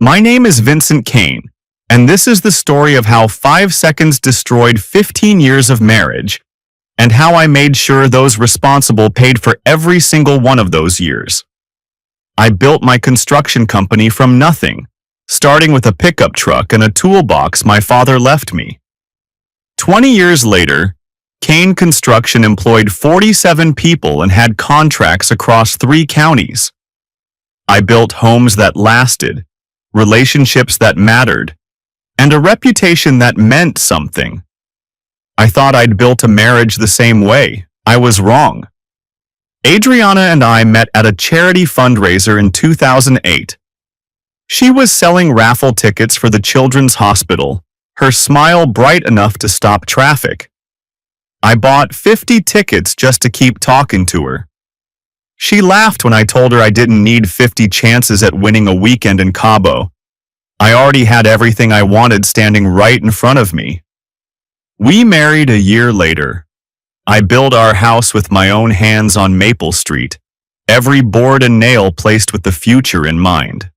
My name is Vincent Kane, and this is the story of how 5 seconds destroyed 15 years of marriage, and how I made sure those responsible paid for every single one of those years. I built my construction company from nothing, starting with a pickup truck and a toolbox my father left me. 20 years later, Kane Construction employed 47 people and had contracts across 3 counties. I built homes that lasted, relationships that mattered, and a reputation that meant something. I thought I'd built a marriage the same way. I was wrong. Adriana and I met at a charity fundraiser in 2008. She was selling raffle tickets for the Children's Hospital, her smile bright enough to stop traffic. I bought 50 tickets just to keep talking to her. She laughed when I told her I didn't need 50 chances at winning a weekend in Cabo. I already had everything I wanted standing right in front of me. We married a year later. I built our house with my own hands on Maple Street, every board and nail placed with the future in mind.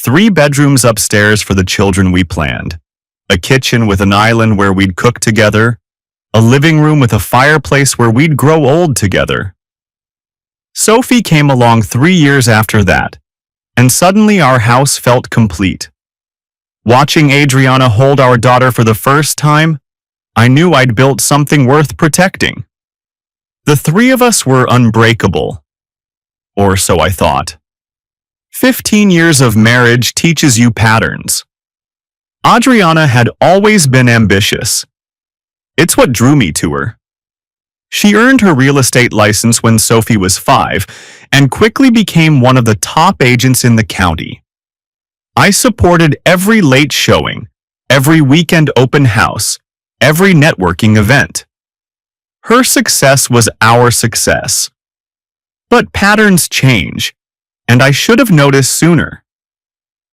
3 bedrooms upstairs for the children we planned, a kitchen with an island where we'd cook together, a living room with a fireplace where we'd grow old together. Sophie came along 3 years after that, and suddenly our house felt complete. Watching Adriana hold our daughter for the first time, I knew I'd built something worth protecting. The 3 of us were unbreakable. Or so I thought. 15 years of marriage teaches you patterns. Adriana had always been ambitious. It's what drew me to her. She earned her real estate license when Sophie was 5 and quickly became one of the top agents in the county. I supported every late showing, every weekend open house, every networking event. Her success was our success. But patterns change, and I should have noticed sooner.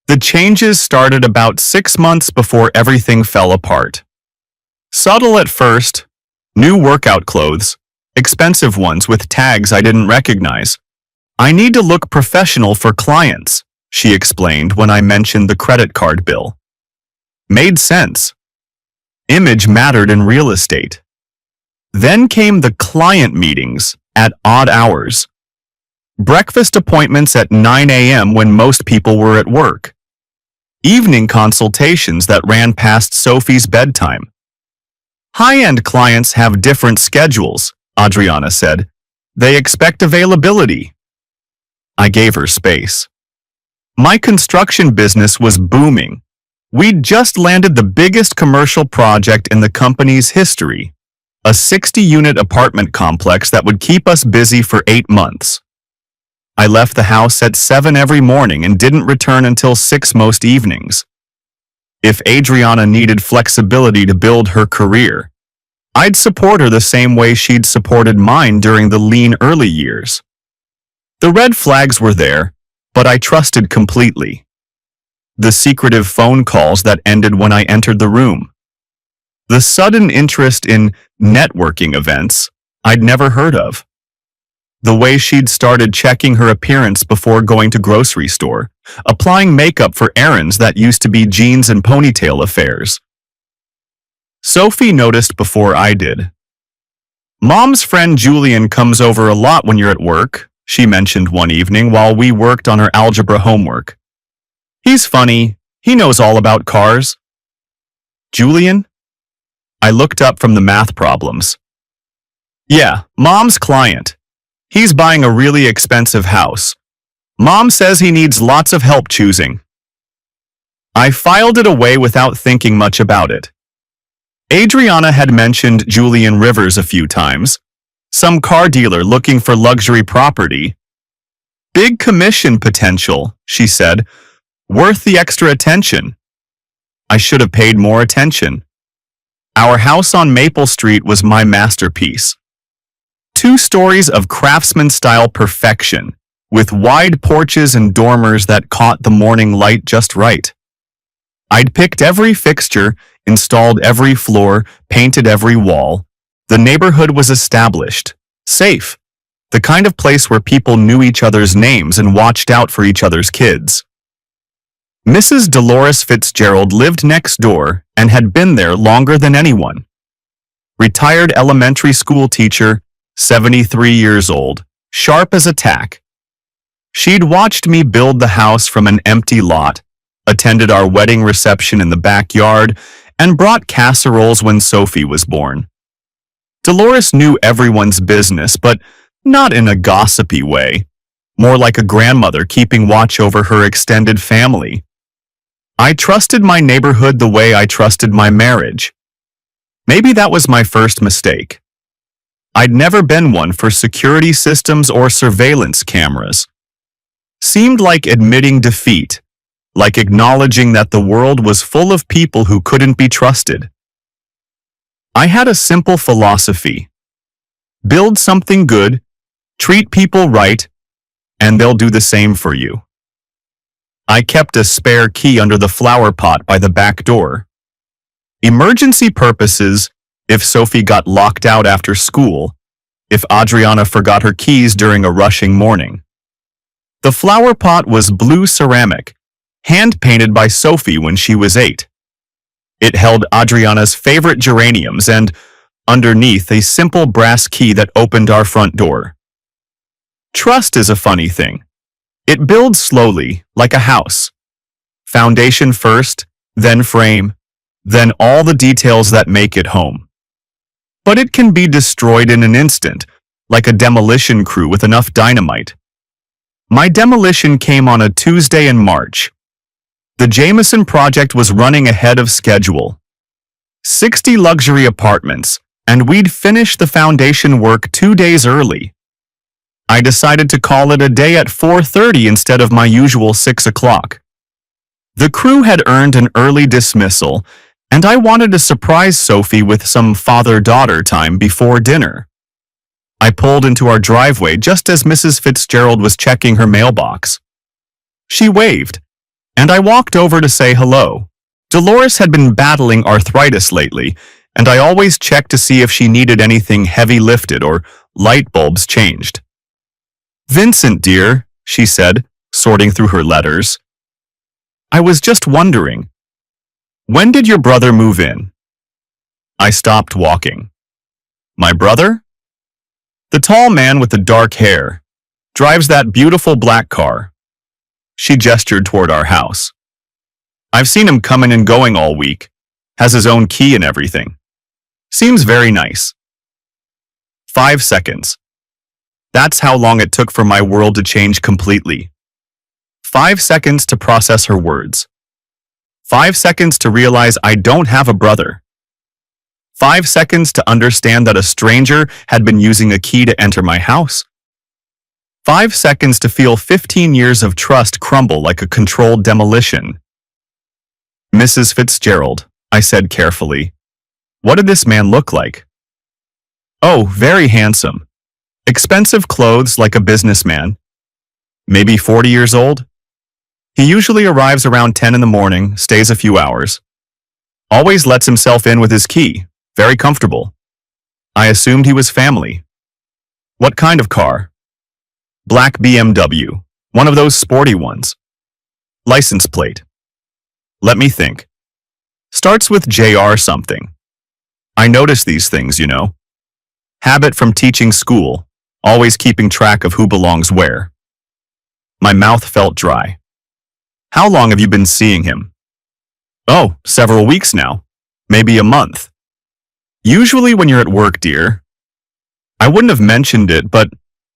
The changes started about 6 months before everything fell apart. Subtle at first, new workout clothes, expensive ones with tags I didn't recognize. I need to look professional for clients, she explained when I mentioned the credit card bill. Made sense. Image mattered in real estate. Then came the client meetings at odd hours. Breakfast appointments at 9 a.m. when most people were at work. Evening consultations that ran past Sophie's bedtime. High-end clients have different schedules, Adriana said. They expect availability. I gave her space. My construction business was booming. We'd just landed the biggest commercial project in the company's history, a 60-unit apartment complex that would keep us busy for 8 months. I left the house at 7 every morning and didn't return until 6 most evenings. If Adriana needed flexibility to build her career, I'd support her the same way she'd supported mine during the lean early years. The red flags were there, but I trusted completely. The secretive phone calls that ended when I entered the room. The sudden interest in networking events I'd never heard of. The way she'd started checking her appearance before going to grocery store, applying makeup for errands that used to be jeans and ponytail affairs. Sophie noticed before I did. Mom's friend Julian comes over a lot when you're at work, she mentioned one evening while we worked on her algebra homework. He's funny. He knows all about cars. Julian? I looked up from the math problems. Yeah, Mom's client. He's buying a really expensive house. Mom says he needs lots of help choosing. I filed it away without thinking much about it. Adriana had mentioned Julian Rivers a few times. Some car dealer looking for luxury property. Big commission potential, she said. Worth the extra attention. I should have paid more attention. Our house on Maple Street was my masterpiece. 2 stories of craftsman-style perfection, with wide porches and dormers that caught the morning light just right. I'd picked every fixture, installed every floor, painted every wall. The neighborhood was established, safe, the kind of place where people knew each other's names and watched out for each other's kids. Mrs. Dolores Fitzgerald lived next door and had been there longer than anyone. Retired elementary school teacher, 73 years old, sharp as a tack. She'd watched me build the house from an empty lot, attended our wedding reception in the backyard, and brought casseroles when Sophie was born. Dolores knew everyone's business, but not in a gossipy way, more like a grandmother keeping watch over her extended family. I trusted my neighborhood the way I trusted my marriage. Maybe that was my first mistake. I'd never been one for security systems or surveillance cameras. Seemed like admitting defeat, like acknowledging that the world was full of people who couldn't be trusted. I had a simple philosophy. Build something good, treat people right, and they'll do the same for you. I kept a spare key under the flower pot by the back door. Emergency purposes, if Sophie got locked out after school, if Adriana forgot her keys during a rushing morning. The flower pot was blue ceramic, hand-painted by Sophie when she was 8. It held Adriana's favorite geraniums and, underneath, a simple brass key that opened our front door. Trust is a funny thing. It builds slowly, like a house. Foundation first, then frame, then all the details that make it home. But it can be destroyed in an instant, like a demolition crew with enough dynamite. My demolition came on a Tuesday in March. The Jameson project was running ahead of schedule. 60 luxury apartments, and we'd finish the foundation work 2 days early. I decided to call it a day at 4:30 instead of my usual 6 o'clock. The crew had earned an early dismissal, and I wanted to surprise Sophie with some father-daughter time before dinner. I pulled into our driveway just as Mrs. Fitzgerald was checking her mailbox. She waved, and I walked over to say hello. Dolores had been battling arthritis lately, and I always checked to see if she needed anything heavy lifted or light bulbs changed. "Vincent, dear," she said, sorting through her letters. "I was just wondering, when did your brother move in?" I stopped walking. "My brother?" "The tall man with the dark hair. Drives that beautiful black car." She gestured toward our house. "I've seen him coming and going all week. Has his own key and everything. Seems very nice." 5 seconds. That's how long it took for my world to change completely. 5 seconds to process her words. 5 seconds to realize I don't have a brother. 5 seconds to understand that a stranger had been using a key to enter my house. 5 seconds to feel 15 years of trust crumble like a controlled demolition. "Mrs. Fitzgerald," I said carefully, "what did this man look like?" "Oh, very handsome. Expensive clothes like a businessman. Maybe 40 years old. He usually arrives around 10 in the morning, stays a few hours. Always lets himself in with his key. Very comfortable. I assumed he was family." "What kind of car?" "Black BMW. One of those sporty ones." "License plate?" "Let me think. Starts with JR something. I notice these things, you know. Habit from teaching school. Always keeping track of who belongs where." My mouth felt dry. "How long have you been seeing him?" "Oh, several weeks now. Maybe a month." "Usually when you're at work, dear." I wouldn't have mentioned it, but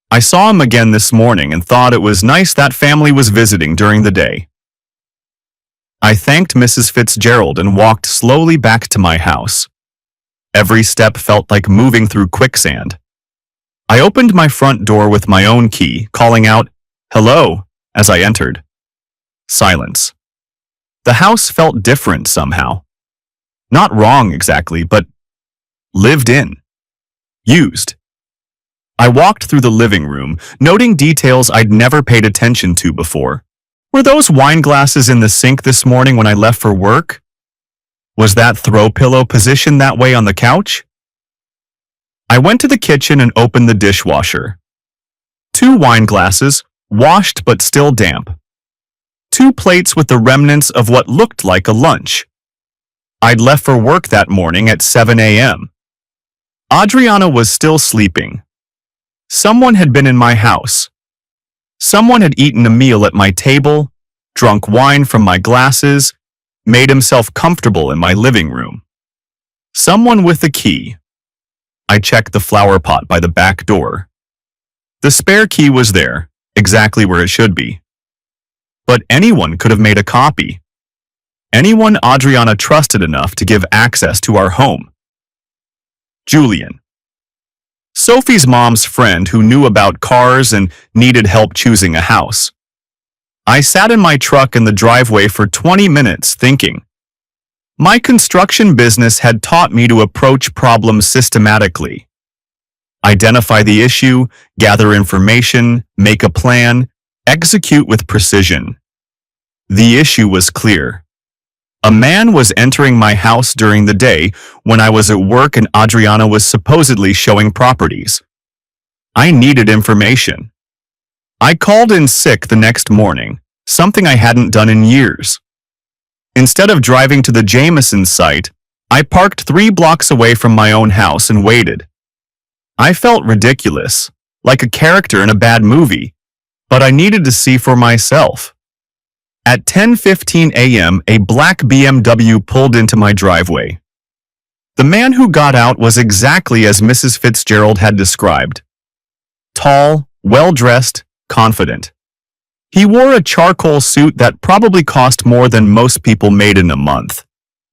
I saw him again this morning and thought it was nice that family was visiting during the day. I thanked Mrs. Fitzgerald and walked slowly back to my house. Every step felt like moving through quicksand. I opened my front door with my own key, calling out, "Hello," as I entered. Silence. The house felt different somehow. Not wrong exactly, but lived in. Used. I walked through the living room, noting details I'd never paid attention to before. Were those wine glasses in the sink this morning when I left for work? Was that throw pillow positioned that way on the couch? I went to the kitchen and opened the dishwasher. 2 wine glasses, washed but still damp. 2 plates with the remnants of what looked like a lunch. I'd left for work that morning at 7 a.m. Adriana was still sleeping. Someone had been in my house. Someone had eaten a meal at my table, drunk wine from my glasses, made himself comfortable in my living room. Someone with a key. I checked the flower pot by the back door. The spare key was there, exactly where it should be. But anyone could have made a copy. Anyone Adriana trusted enough to give access to our home. Julian. Sophie's mom's friend who knew about cars and needed help choosing a house. I sat in my truck in the driveway for 20 minutes thinking. My construction business had taught me to approach problems systematically. Identify the issue, gather information, make a plan, execute with precision. The issue was clear. A man was entering my house during the day when I was at work and Adriana was supposedly showing properties. I needed information. I called in sick the next morning, something I hadn't done in years. Instead of driving to the Jameson site, I parked 3 blocks away from my own house and waited. I felt ridiculous, like a character in a bad movie, but I needed to see for myself. At 10:15 a.m., a black BMW pulled into my driveway. The man who got out was exactly as Mrs. Fitzgerald had described. Tall, well-dressed, confident. He wore a charcoal suit that probably cost more than most people made in a month,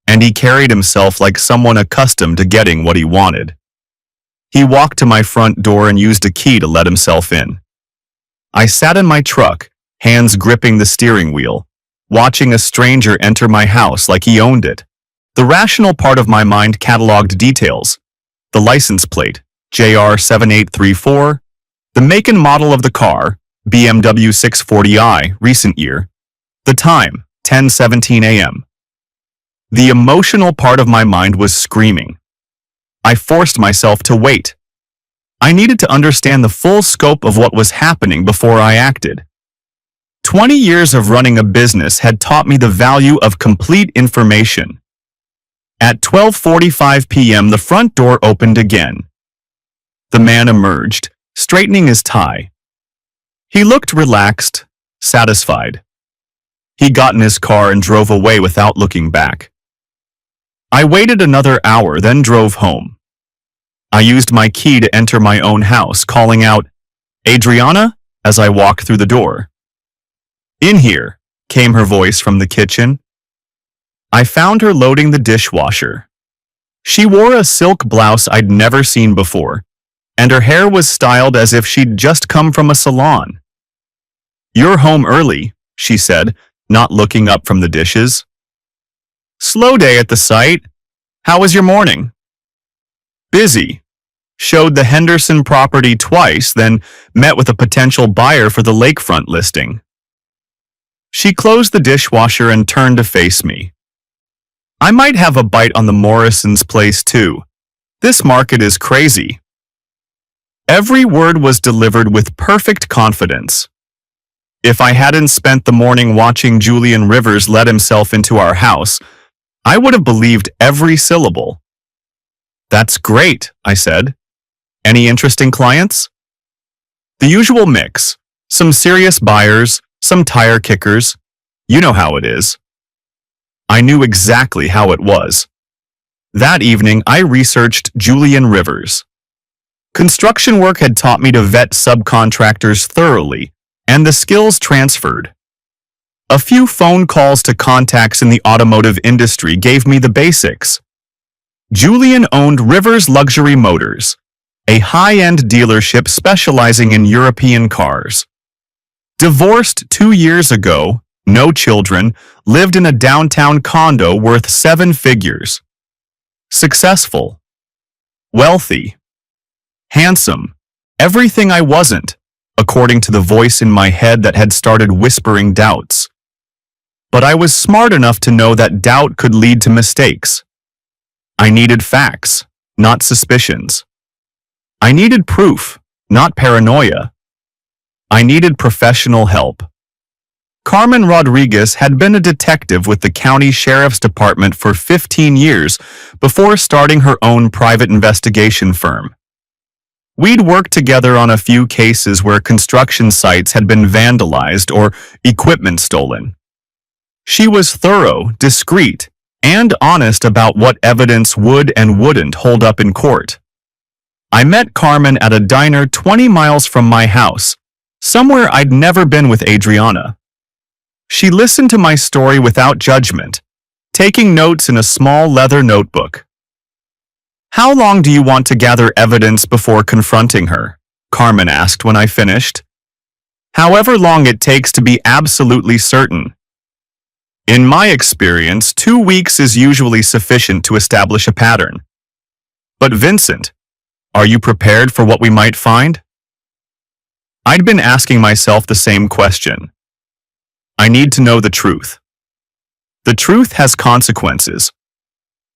and he carried himself like someone accustomed to getting what he wanted. He walked to my front door and used a key to let himself in. I sat in my truck, hands gripping the steering wheel, watching a stranger enter my house like he owned it. The rational part of my mind cataloged details. The license plate, JR7834, the make and model of the car, BMW 640i, recent year. The time, 10:17 a.m. The emotional part of my mind was screaming. I forced myself to wait. I needed to understand the full scope of what was happening before I acted. 20 years of running a business had taught me the value of complete information. At 12:45 p.m., the front door opened again. The man emerged, straightening his tie. He looked relaxed, satisfied. He got in his car and drove away without looking back. I waited another hour, then drove home. I used my key to enter my own house, calling out, "Adriana," as I walked through the door. "In here," came her voice from the kitchen. I found her loading the dishwasher. She wore a silk blouse I'd never seen before, and her hair was styled as if she'd just come from a salon. "You're home early," she said, not looking up from the dishes. "Slow day at the site. How was your morning?" "Busy. Showed the Henderson property twice, then met with a potential buyer for the lakefront listing." She closed the dishwasher and turned to face me. "I might have a bite on the Morrison's place too. This market is crazy." Every word was delivered with perfect confidence. If I hadn't spent the morning watching Julian Rivers let himself into our house, I would have believed every syllable. "That's great," I said. "Any interesting clients?" "The usual mix. Some serious buyers, some tire kickers. You know how it is." I knew exactly how it was. That evening, I researched Julian Rivers. Construction work had taught me to vet subcontractors thoroughly, and the skills transferred. A few phone calls to contacts in the automotive industry gave me the basics. Julian owned Rivers Luxury Motors, a high-end dealership specializing in European cars. Divorced 2 years ago, no children, lived in a downtown condo worth 7 figures. Successful. Wealthy. Handsome. Everything I wasn't, according to the voice in my head that had started whispering doubts. But I was smart enough to know that doubt could lead to mistakes. I needed facts, not suspicions. I needed proof, not paranoia. I needed professional help. Carmen Rodriguez had been a detective with the county sheriff's department for 15 years before starting her own private investigation firm. We'd worked together on a few cases where construction sites had been vandalized or equipment stolen. She was thorough, discreet, and honest about what evidence would and wouldn't hold up in court. I met Carmen at a diner 20 miles from my house, somewhere I'd never been with Adriana. She listened to my story without judgment, taking notes in a small leather notebook. "How long do you want to gather evidence before confronting her?" Carmen asked when I finished. "However long it takes to be absolutely certain. In my experience, 2 weeks is usually sufficient to establish a pattern." "But Vincent, are you prepared for what we might find?" I'd been asking myself the same question. I need to know the truth. The truth has consequences.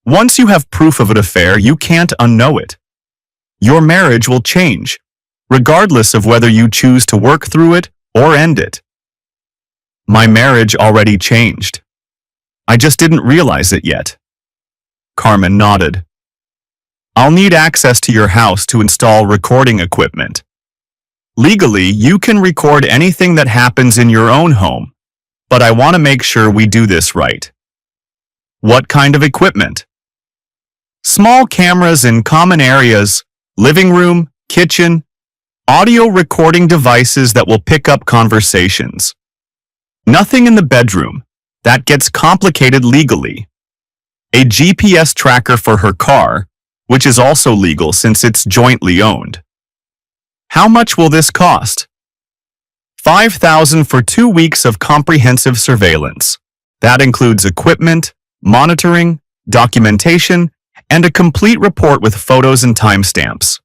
Once you have proof of an affair, you can't unknow it. Your marriage will change, regardless of whether you choose to work through it or end it. My marriage already changed. I just didn't realize it yet. Carmen nodded. "I'll need access to your house to install recording equipment. Legally, you can record anything that happens in your own home, but I want to make sure we do this right." "What kind of equipment?" "Small cameras in common areas, living room, kitchen, audio recording devices that will pick up conversations. Nothing in the bedroom. That gets complicated legally. A GPS tracker for her car, which is also legal since it's jointly owned." "How much will this cost?" $5,000 for 2 weeks of comprehensive surveillance. That includes equipment, monitoring, documentation, and a complete report with photos and timestamps.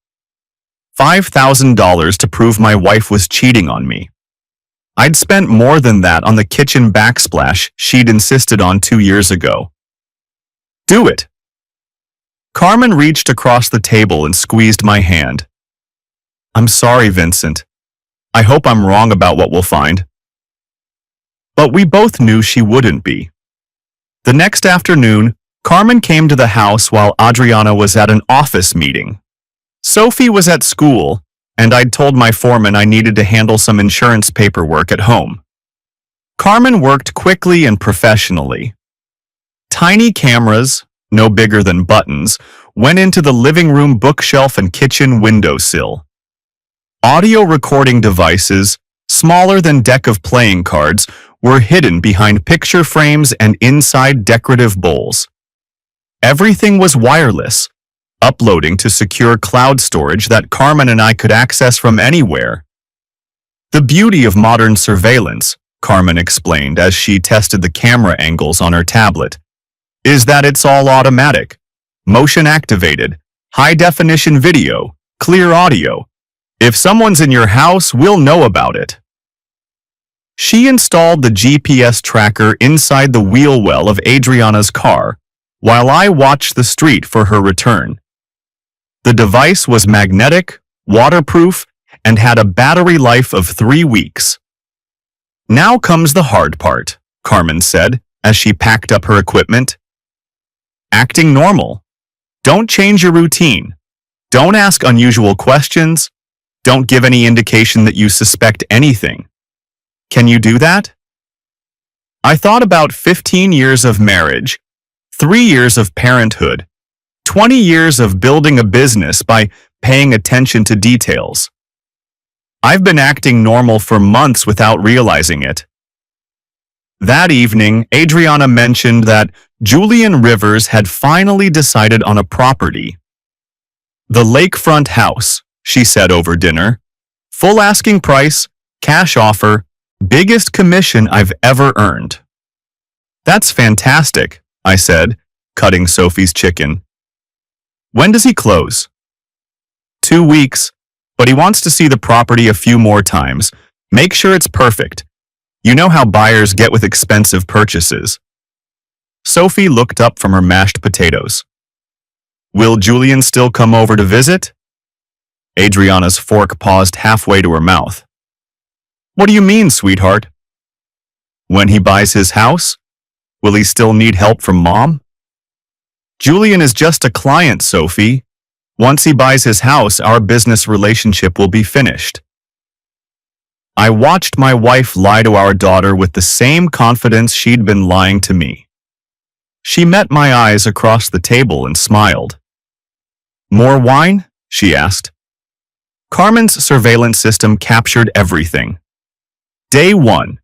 $5,000 to prove my wife was cheating on me. I'd spent more than that on the kitchen backsplash she'd insisted on 2 years ago. "Do it." Carmen reached across the table and squeezed my hand. "I'm sorry, Vincent. I hope I'm wrong about what we'll find." But we both knew she wouldn't be. The next afternoon, Carmen came to the house while Adriana was at an office meeting. Sophie was at school, and I'd told my foreman I needed to handle some insurance paperwork at home. Carmen worked quickly and professionally. Tiny cameras, no bigger than buttons, went into the living room bookshelf and kitchen windowsill. Audio recording devices, smaller than deck of playing cards, were hidden behind picture frames and inside decorative bowls. Everything was wireless, uploading to secure cloud storage that Carmen and I could access from anywhere. "The beauty of modern surveillance," Carmen explained as she tested the camera angles on her tablet, "is that it's all automatic, motion-activated, high-definition video, clear audio. If someone's in your house, we'll know about it." She installed the GPS tracker inside the wheel well of Adriana's car, while I watched the street for her return. The device was magnetic, waterproof, and had a battery life of 3 weeks. "Now comes the hard part," Carmen said as she packed up her equipment. "Acting normal. Don't change your routine. Don't ask unusual questions. Don't give any indication that you suspect anything. Can you do that?" I thought about 15 years of marriage, 3 years of parenthood, 20 years of building a business by paying attention to details. I've been acting normal for months without realizing it. That evening, Adriana mentioned that Julian Rivers had finally decided on a property. "The lakefront house," she said over dinner. "Full asking price, cash offer, biggest commission I've ever earned." "That's fantastic," I said, cutting Sophie's chicken. "When does he close?" 2 weeks, but he wants to see the property a few more times. Make sure it's perfect. You know how buyers get with expensive purchases. Sophie looked up from her mashed potatoes. "Will Julian still come over to visit?" Adriana's fork paused halfway to her mouth. "What do you mean, sweetheart?" When he buys his house, will he still need help from Mom? Julian is just a client, Sophie. Once he buys his house, our business relationship will be finished. I watched my wife lie to our daughter with the same confidence she'd been lying to me. She met my eyes across the table and smiled. More wine? She asked. Carmen's surveillance system captured everything. Day 1.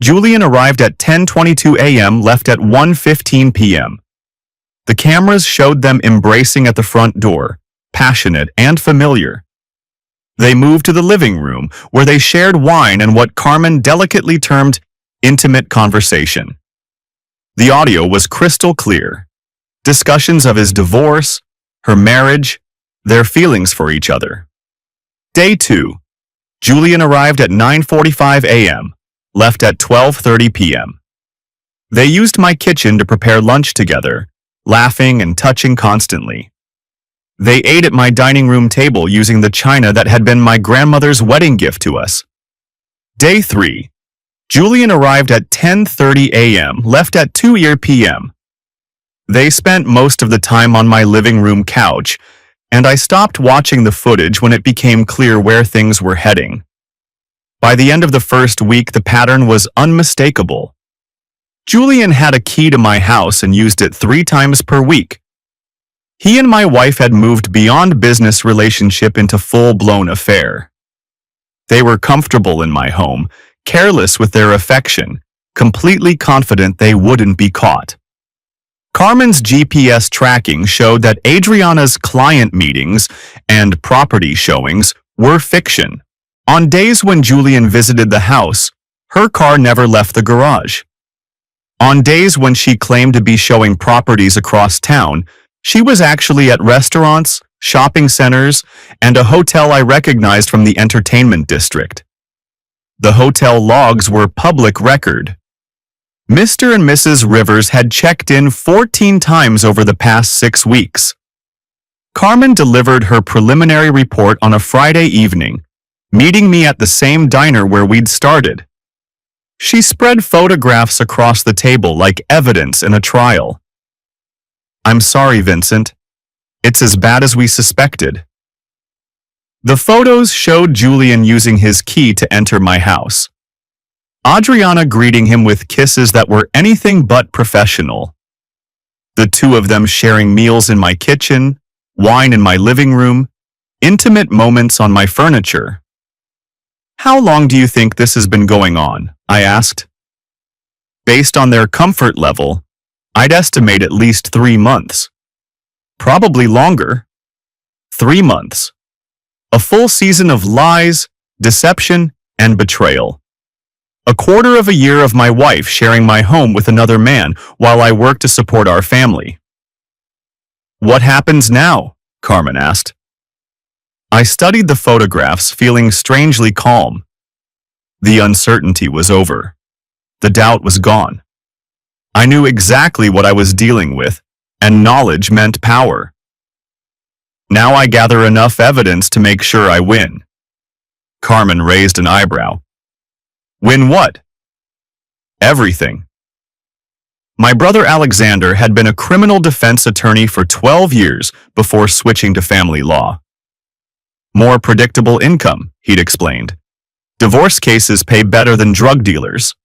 Julian arrived at 10:22 a.m., left at 1:15 p.m. The cameras showed them embracing at the front door, passionate and familiar. They moved to the living room, where they shared wine and what Carmen delicately termed intimate conversation. The audio was crystal clear. Discussions of his divorce, her marriage, their feelings for each other. Day 2. Julian arrived at 9:45 a.m., left at 12:30 p.m. They used my kitchen to prepare lunch together, laughing and touching constantly. They ate at my dining room table using the china that had been my grandmother's wedding gift to us. Day 3. Julian arrived at 10:30 a.m., left at 2 p.m. They spent most of the time on my living room couch, and I stopped watching the footage when it became clear where things were heading. By the end of the first week, the pattern was unmistakable. Julian had a key to my house and used it 3 times per week. He and my wife had moved beyond business relationship into full-blown affair. They were comfortable in my home, careless with their affection, completely confident they wouldn't be caught. Carmen's GPS tracking showed that Adriana's client meetings and property showings were fiction. On days when Julian visited the house, her car never left the garage. On days when she claimed to be showing properties across town, she was actually at restaurants, shopping centers, and a hotel I recognized from the entertainment district. The hotel logs were public record. Mr. and Mrs. Rivers had checked in 14 times over the past 6 weeks. Carmen delivered her preliminary report on a Friday evening, meeting me at the same diner where we'd started. She spread photographs across the table like evidence in a trial. I'm sorry, Vincent. It's as bad as we suspected. The photos showed Julian using his key to enter my house. Adriana greeting him with kisses that were anything but professional. The two of them sharing meals in my kitchen, wine in my living room, intimate moments on my furniture. How long do you think this has been going on? I asked. Based on their comfort level, I'd estimate at least 3 months. Probably longer. 3 months. A full season of lies, deception, and betrayal. A quarter of a year of my wife sharing my home with another man while I work to support our family. What happens now? Carmen asked. I studied the photographs, feeling strangely calm. The uncertainty was over. The doubt was gone. I knew exactly what I was dealing with, and knowledge meant power. Now I gather enough evidence to make sure I win. Carmen raised an eyebrow. Win what? Everything. My brother Alexander had been a criminal defense attorney for 12 years before switching to family law. More predictable income, he'd explained. Divorce cases pay better than drug dealers.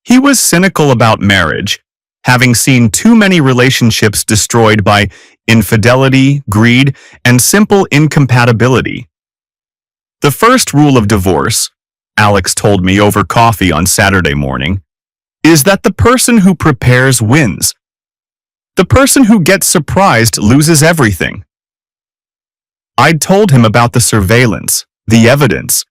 He was cynical about marriage, having seen too many relationships destroyed by infidelity, greed, and simple incompatibility. The first rule of divorce, Alex told me over coffee on Saturday morning, is that the person who prepares wins. The person who gets surprised loses everything. I'd told him about the surveillance, the evidence,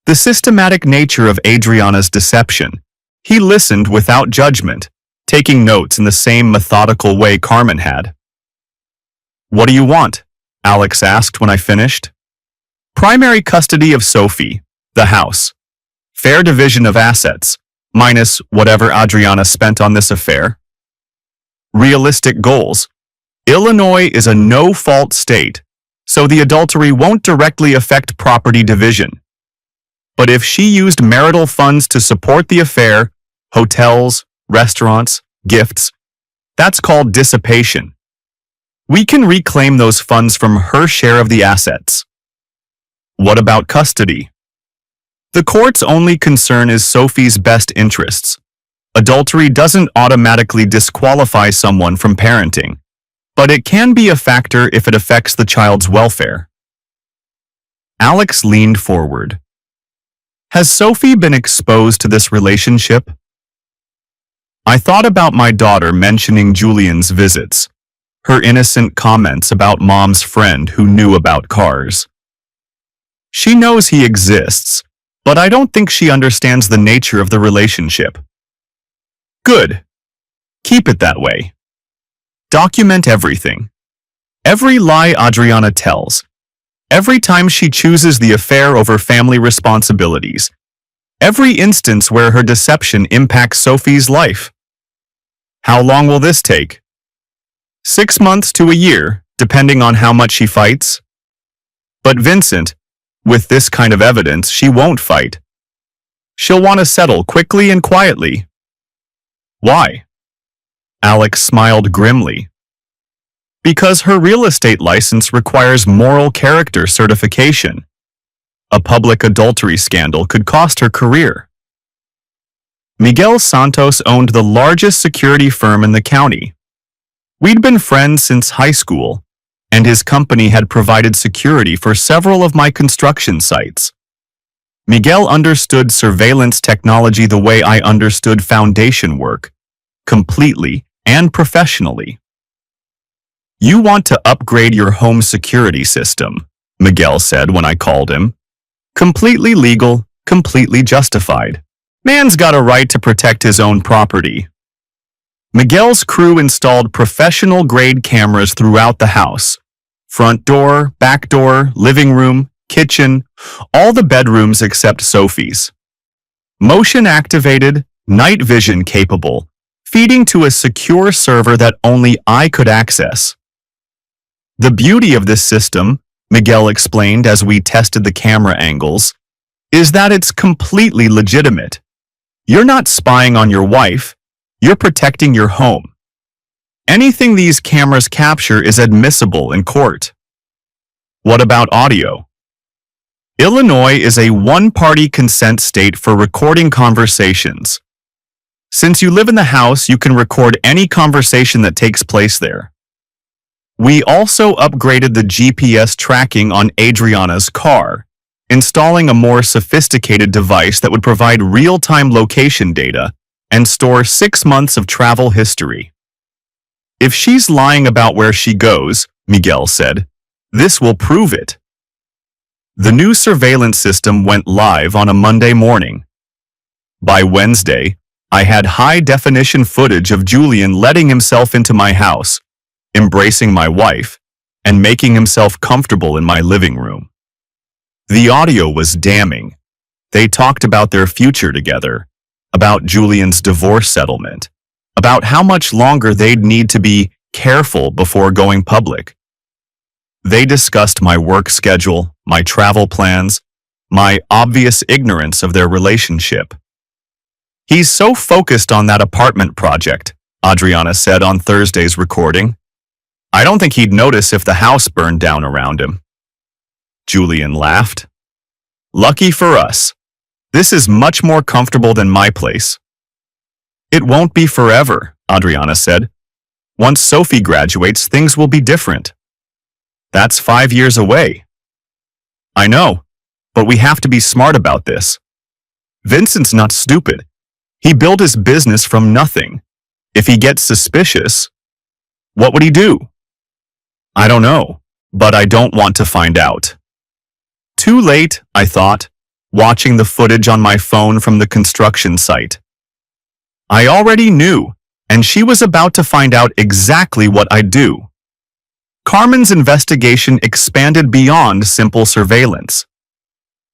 the systematic nature of Adriana's deception. He listened without judgment, taking notes in the same methodical way Carmen had. What do you want? Alex asked when I finished. Primary custody of Sophie, the house. Fair division of assets, minus whatever Adriana spent on this affair. Realistic goals. Illinois is a no-fault state, so the adultery won't directly affect property division. But if she used marital funds to support the affair, hotels, restaurants, gifts. That's called dissipation. We can reclaim those funds from her share of the assets. What about custody? The court's only concern is Sophie's best interests. Adultery doesn't automatically disqualify someone from parenting, but it can be a factor if it affects the child's welfare. Alex leaned forward. Has Sophie been exposed to this relationship? I thought about my daughter mentioning Julian's visits, her innocent comments about Mom's friend who knew about cars. She knows he exists, but I don't think she understands the nature of the relationship. Good. Keep it that way. Document everything. Every lie Adriana tells. Every time she chooses the affair over family responsibilities. Every instance where her deception impacts Sophie's life. How long will this take? 6 months to a year, depending on how much she fights. But Vincent, with this kind of evidence, she won't fight. She'll want to settle quickly and quietly. Why? Alex smiled grimly. Because her real estate license requires moral character certification. A public adultery scandal could cost her career. Miguel Santos owned the largest security firm in the county. We'd been friends since high school, and his company had provided security for several of my construction sites. Miguel understood surveillance technology the way I understood foundation work, completely and professionally. You want to upgrade your home security system, Miguel said when I called him. Completely legal, completely justified. Man's got a right to protect his own property. Miguel's crew installed professional-grade cameras throughout the house. Front door, back door, living room, kitchen, all the bedrooms except Sophie's. Motion-activated, night vision capable, feeding to a secure server that only I could access. The beauty of this system, Miguel explained as we tested the camera angles, is that it's completely legitimate. You're not spying on your wife, you're protecting your home. Anything these cameras capture is admissible in court. What about audio? Illinois is a one-party consent state for recording conversations. Since you live in the house, you can record any conversation that takes place there. We also upgraded the GPS tracking on Adriana's car, installing a more sophisticated device that would provide real-time location data and store 6 months of travel history. If she's lying about where she goes, Miguel said, this will prove it. The new surveillance system went live on a Monday morning. By Wednesday, I had high-definition footage of Julian letting himself into my house, embracing my wife, and making himself comfortable in my living room. The audio was damning. They talked about their future together, about Julian's divorce settlement, about how much longer they'd need to be careful before going public. They discussed my work schedule, my travel plans, my obvious ignorance of their relationship. He's so focused on that apartment project, Adriana said on Thursday's recording. I don't think he'd notice if the house burned down around him. Julian laughed. Lucky for us. This is much more comfortable than my place. It won't be forever, Adriana said. Once Sophie graduates, things will be different. That's 5 years away. I know, but we have to be smart about this. Vincent's not stupid. He built his business from nothing. If he gets suspicious, what would he do? I don't know, but I don't want to find out. Too late, I thought, watching the footage on my phone from the construction site. I already knew, and she was about to find out exactly what I'd do. Carmen's investigation expanded beyond simple surveillance.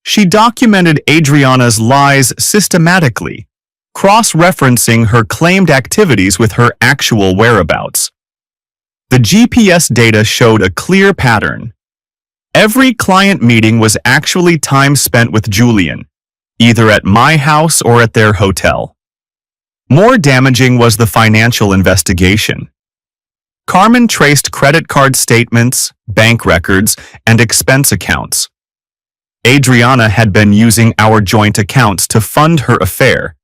She documented Adriana's lies systematically, cross-referencing her claimed activities with her actual whereabouts. The GPS data showed a clear pattern. Every client meeting was actually time spent with Julian, either at my house or at their hotel. More damaging was the financial investigation. Carmen traced credit card statements, bank records, and expense accounts. Adriana had been using our joint accounts to fund her affair,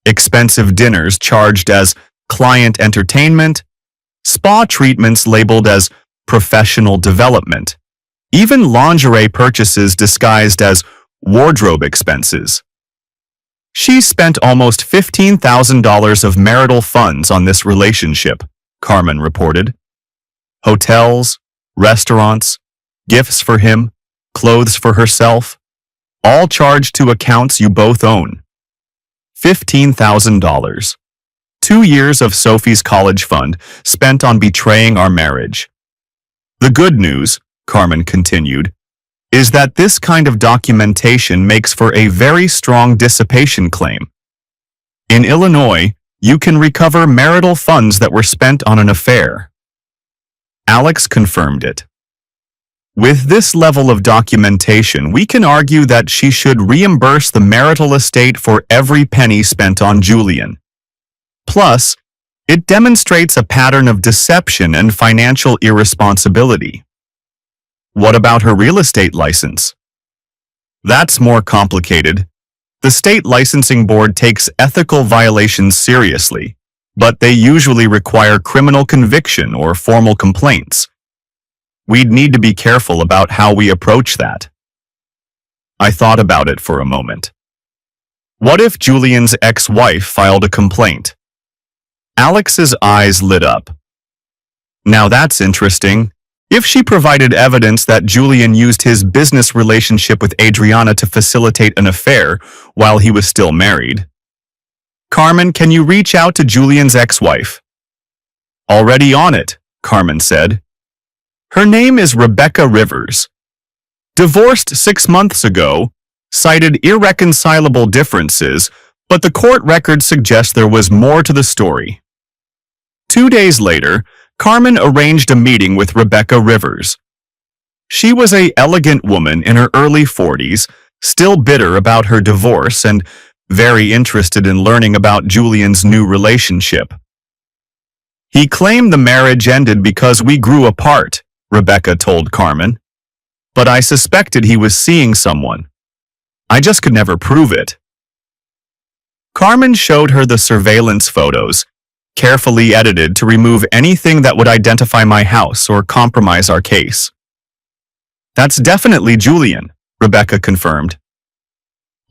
expensive dinners charged as client entertainment, spa treatments labeled as professional development, even lingerie purchases disguised as wardrobe expenses. She spent almost $15,000 of marital funds on this relationship, Carmen reported. Hotels, restaurants, gifts for him, clothes for herself, all charged to accounts you both own. $15,000. 2 years of Sophie's college fund spent on betraying our marriage. The good news, Carmen continued, is that this kind of documentation makes for a very strong dissipation claim. In Illinois, you can recover marital funds that were spent on an affair. Alex confirmed it. With this level of documentation, we can argue that she should reimburse the marital estate for every penny spent on Julian. Plus, it demonstrates a pattern of deception and financial irresponsibility. What about her real estate license? That's more complicated. The state licensing board takes ethical violations seriously, but they usually require criminal conviction or formal complaints. We'd need to be careful about how we approach that. I thought about it for a moment. What if Julian's ex-wife filed a complaint? Alex's eyes lit up. Now that's interesting. If she provided evidence that Julian used his business relationship with Adriana to facilitate an affair while he was still married. Carmen, can you reach out to Julian's ex-wife? Already on it, Carmen said. Her name is Rebecca Rivers. Divorced 6 months ago, cited irreconcilable differences, but the court record suggests there was more to the story. 2 days later, Carmen arranged a meeting with Rebecca Rivers. She was an elegant woman in her early 40s, still bitter about her divorce and very interested in learning about Julian's new relationship. He claimed the marriage ended because we grew apart, Rebecca told Carmen. But I suspected he was seeing someone. I just could never prove it. Carmen showed her the surveillance photos, carefully edited to remove anything that would identify my house or compromise our case. That's definitely Julian, Rebecca confirmed.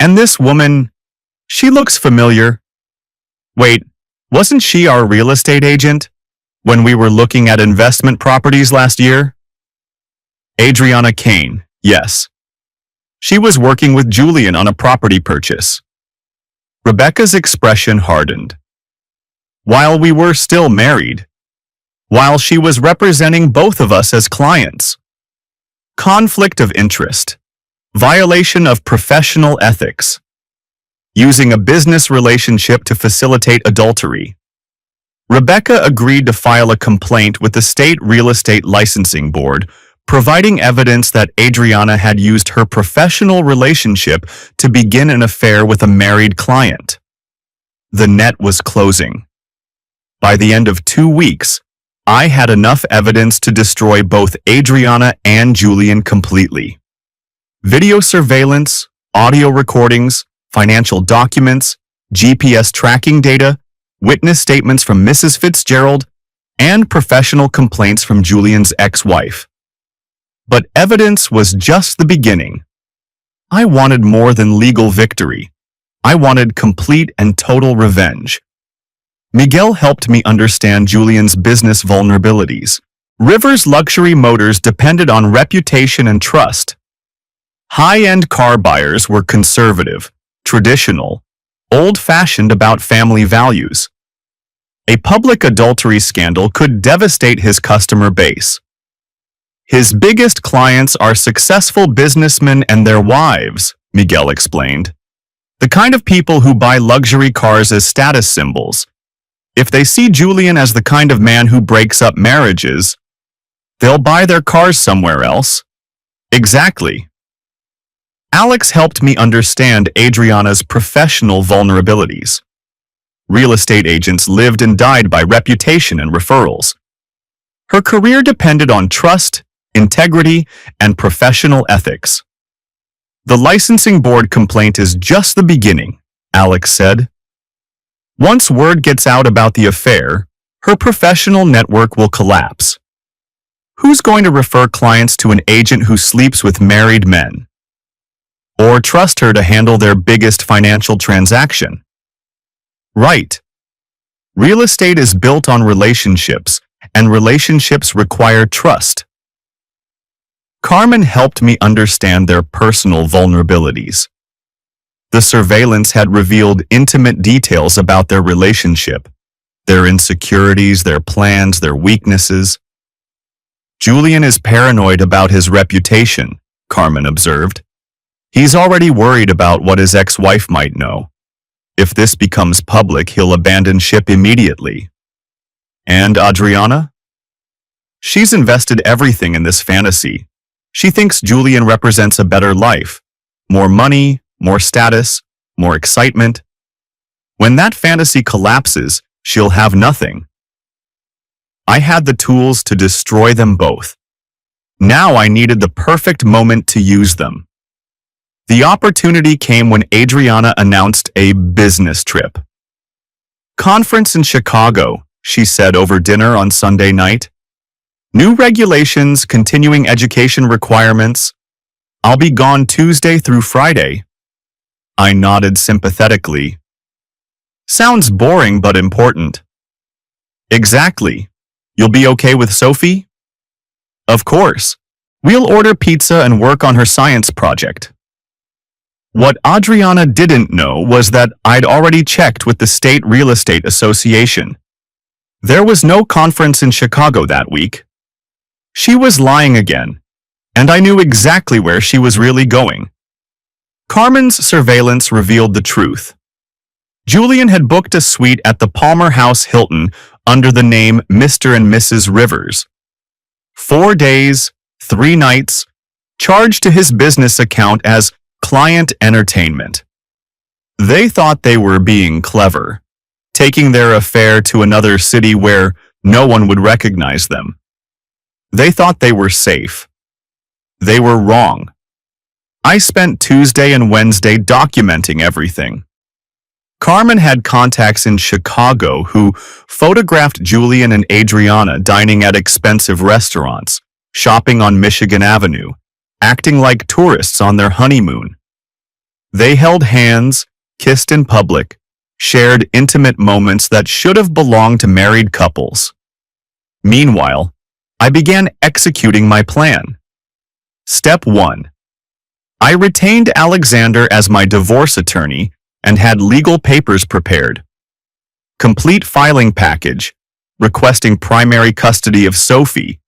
And this woman, she looks familiar. Wait, wasn't she our real estate agent when we were looking at investment properties last year? Adriana Kane, yes. She was working with Julian on a property purchase. Rebecca's expression hardened. While we were still married. While she was representing both of us as clients. Conflict of interest. Violation of professional ethics. Using a business relationship to facilitate adultery. Rebecca agreed to file a complaint with the State Real Estate Licensing Board, providing evidence that Adriana had used her professional relationship to begin an affair with a married client. The net was closing. By the end of 2 weeks, I had enough evidence to destroy both Adriana and Julian completely. Video surveillance, audio recordings, financial documents, GPS tracking data, witness statements from Mrs. Fitzgerald, and professional complaints from Julian's ex-wife. But evidence was just the beginning. I wanted more than legal victory. I wanted complete and total revenge. Miguel helped me understand Julian's business vulnerabilities. Rivers Luxury Motors depended on reputation and trust. High-end car buyers were conservative, traditional, old-fashioned about family values. A public adultery scandal could devastate his customer base. His biggest clients are successful businessmen and their wives, Miguel explained. The kind of people who buy luxury cars as status symbols. If they see Julian as the kind of man who breaks up marriages, they'll buy their cars somewhere else. Exactly. Alex helped me understand Adriana's professional vulnerabilities. Real estate agents lived and died by reputation and referrals. Her career depended on trust, integrity, and professional ethics. The licensing board complaint is just the beginning, Alex said. Once word gets out about the affair, her professional network will collapse. Who's going to refer clients to an agent who sleeps with married men? Or trust her to handle their biggest financial transaction? Right. Real estate is built on relationships, and relationships require trust. Carmen helped me understand their personal vulnerabilities. The surveillance had revealed intimate details about their relationship, their insecurities, their plans, their weaknesses. Julian is paranoid about his reputation, Carmen observed. He's already worried about what his ex-wife might know. If this becomes public, he'll abandon ship immediately. And Adriana? She's invested everything in this fantasy. She thinks Julian represents a better life. More money, more status, more excitement. When that fantasy collapses, she'll have nothing. I had the tools to destroy them both. Now I needed the perfect moment to use them. The opportunity came when Adriana announced a business trip. Conference in Chicago, she said over dinner on Sunday night. New regulations, continuing education requirements. I'll be gone Tuesday through Friday. I nodded sympathetically. Sounds boring but important. Exactly. You'll be okay with Sophie? Of course. We'll order pizza and work on her science project. What Adriana didn't know was that I'd already checked with the State Real Estate Association. There was no conference in Chicago that week. She was lying again, and I knew exactly where she was really going. Carmen's surveillance revealed the truth. Julian had booked a suite at the Palmer House Hilton under the name Mr. and Mrs. Rivers. 4 days, 3 nights, charged to his business account as client entertainment. They thought they were being clever, taking their affair to another city where no one would recognize them. They thought they were safe. They were wrong. I spent Tuesday and Wednesday documenting everything. Carmen had contacts in Chicago who photographed Julian and Adriana dining at expensive restaurants, shopping on Michigan Avenue, acting like tourists on their honeymoon. They held hands, kissed in public, shared intimate moments that should have belonged to married couples. Meanwhile, I began executing my plan. Step 1. I retained Alexander as my divorce attorney and had legal papers prepared. Complete filing package, requesting primary custody of Sophie,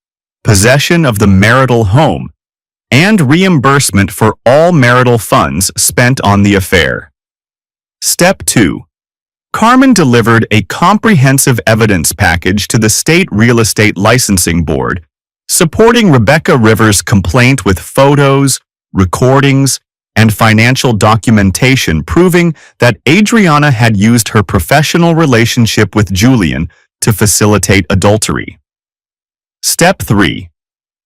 possession of the marital home, and reimbursement for all marital funds spent on the affair. Step 2. Carmen delivered a comprehensive evidence package to the State Real Estate Licensing Board, supporting Rebecca Rivers' complaint with photos, recordings, and financial documentation proving that Adriana had used her professional relationship with Julian to facilitate adultery. Step 3.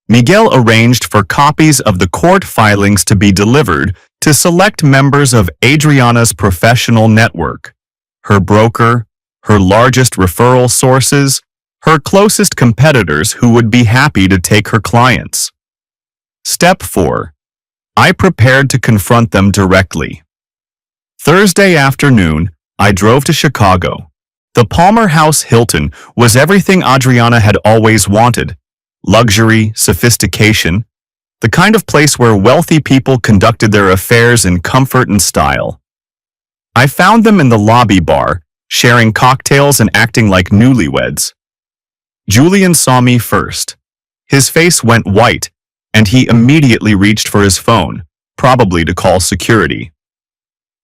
Miguel arranged for copies of the court filings to be delivered to select members of Adriana's professional network, her broker, her largest referral sources, her closest competitors who would be happy to take her clients. Step 4. I prepared to confront them directly. Thursday afternoon, I drove to Chicago. The Palmer House Hilton was everything Adriana had always wanted. Luxury, sophistication, the kind of place where wealthy people conducted their affairs in comfort and style. I found them in the lobby bar, sharing cocktails and acting like newlyweds. Julian saw me first. His face went white, and he immediately reached for his phone, probably to call security.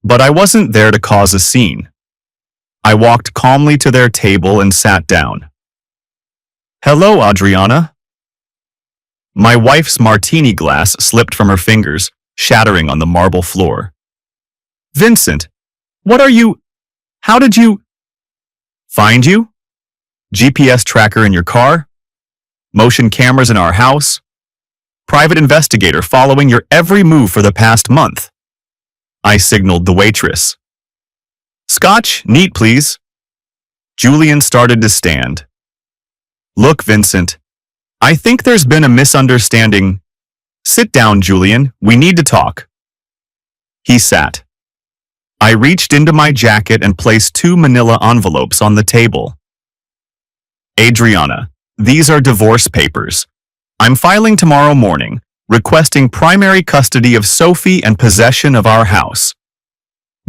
But I wasn't there to cause a scene. I walked calmly to their table and sat down. "Hello, Adriana." My wife's martini glass slipped from her fingers, shattering on the marble floor. "Vincent, what are you... How did you..." Find you? GPS tracker in your car? Motion cameras in our house? Private investigator following your every move for the past month. I signaled the waitress. Scotch, neat, please. Julian started to stand. Look, Vincent, I think there's been a misunderstanding. Sit down, Julian. We need to talk. He sat. I reached into my jacket and placed 2 manila envelopes on the table. Adriana, these are divorce papers. I'm filing tomorrow morning, requesting primary custody of Sophie and possession of our house.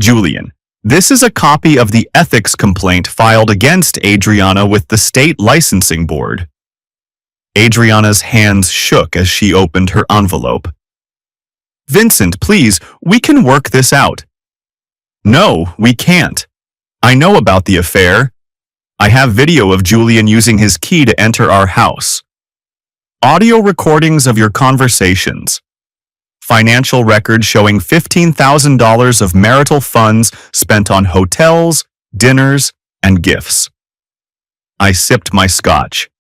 Julian, this is a copy of the ethics complaint filed against Adriana with the state licensing board. Adriana's hands shook as she opened her envelope. Vincent, please, we can work this out. No, we can't. I know about the affair. I have video of Julian using his key to enter our house. Audio recordings of your conversations. Financial records showing $15,000 of marital funds spent on hotels, dinners, and gifts. I sipped my scotch.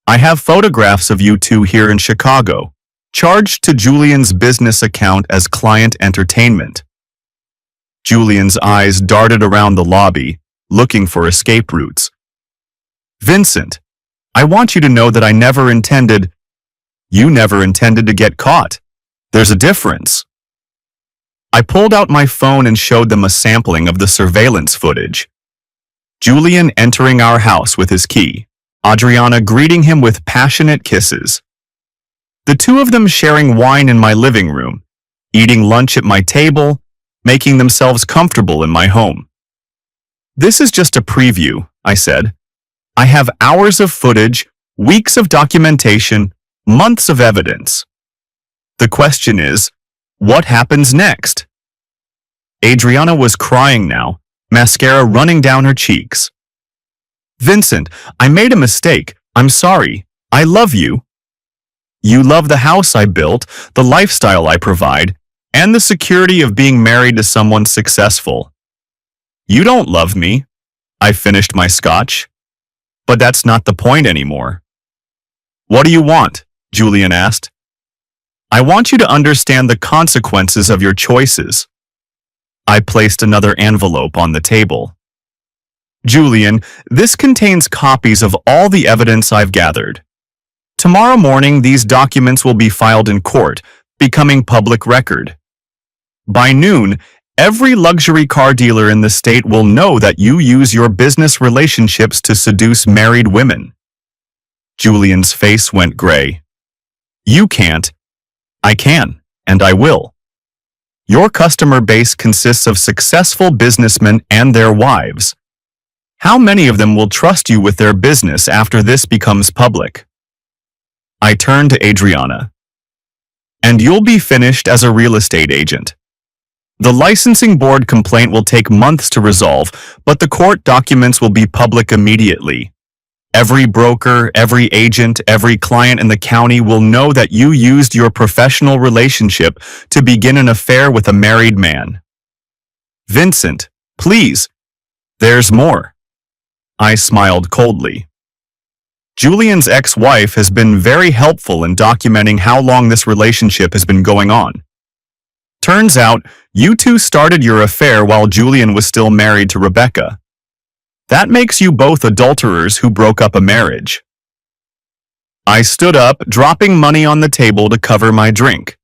I have photographs of you two here in Chicago, charged to Julian's business account as client entertainment. Julian's eyes darted around the lobby, looking for escape routes. Vincent, I want you to know that you never intended to get caught. There's a difference. I pulled out my phone and showed them a sampling of the surveillance footage. Julian entering our house with his key, Adriana greeting him with passionate kisses. The two of them sharing wine in my living room, eating lunch at my table, making themselves comfortable in my home. This is just a preview, I said. I have hours of footage, weeks of documentation, months of evidence. The question is, what happens next? Adriana was crying now, mascara running down her cheeks. Vincent, I made a mistake. I'm sorry. I love you. You love the house I built, the lifestyle I provide, and the security of being married to someone successful. You don't love me. I finished my scotch. But that's not the point anymore. What do you want? Julian asked. I want you to understand the consequences of your choices. I placed another envelope on the table. Julian, this contains copies of all the evidence I've gathered. Tomorrow morning, these documents will be filed in court, becoming public record. By noon, every luxury car dealer in the state will know that you use your business relationships to seduce married women. Julian's face went gray. You can't. I can, and I will. Your customer base consists of successful businessmen and their wives. How many of them will trust you with their business after this becomes public? I turned to Adriana. And you'll be finished as a real estate agent. The licensing board complaint will take months to resolve, but the court documents will be public immediately. Every broker, every agent, every client in the county will know that you used your professional relationship to begin an affair with a married man. Vincent, please. There's more. I smiled coldly. Julian's ex-wife has been very helpful in documenting how long this relationship has been going on. Turns out, you two started your affair while Julian was still married to Rebecca. That makes you both adulterers who broke up a marriage. I stood up, dropping money on the table to cover my drink.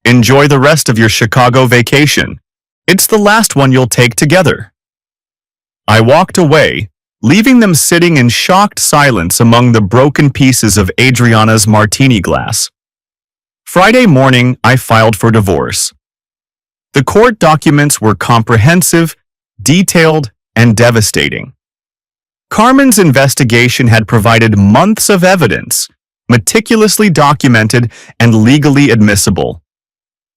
Enjoy the rest of your Chicago vacation. It's the last one you'll take together. I walked away, leaving them sitting in shocked silence among the broken pieces of Adriana's martini glass. Friday morning, I filed for divorce. The court documents were comprehensive, detailed, and devastating. Carmen's investigation had provided months of evidence, meticulously documented and legally admissible.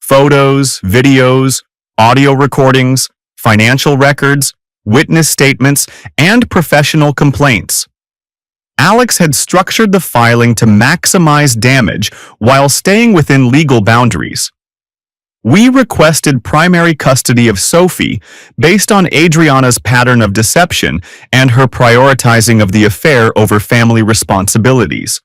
Photos, videos, audio recordings, financial records, witness statements, and professional complaints. Alex had structured the filing to maximize damage while staying within legal boundaries. We requested primary custody of Sophie based on Adriana's pattern of deception and her prioritizing of the affair over family responsibilities.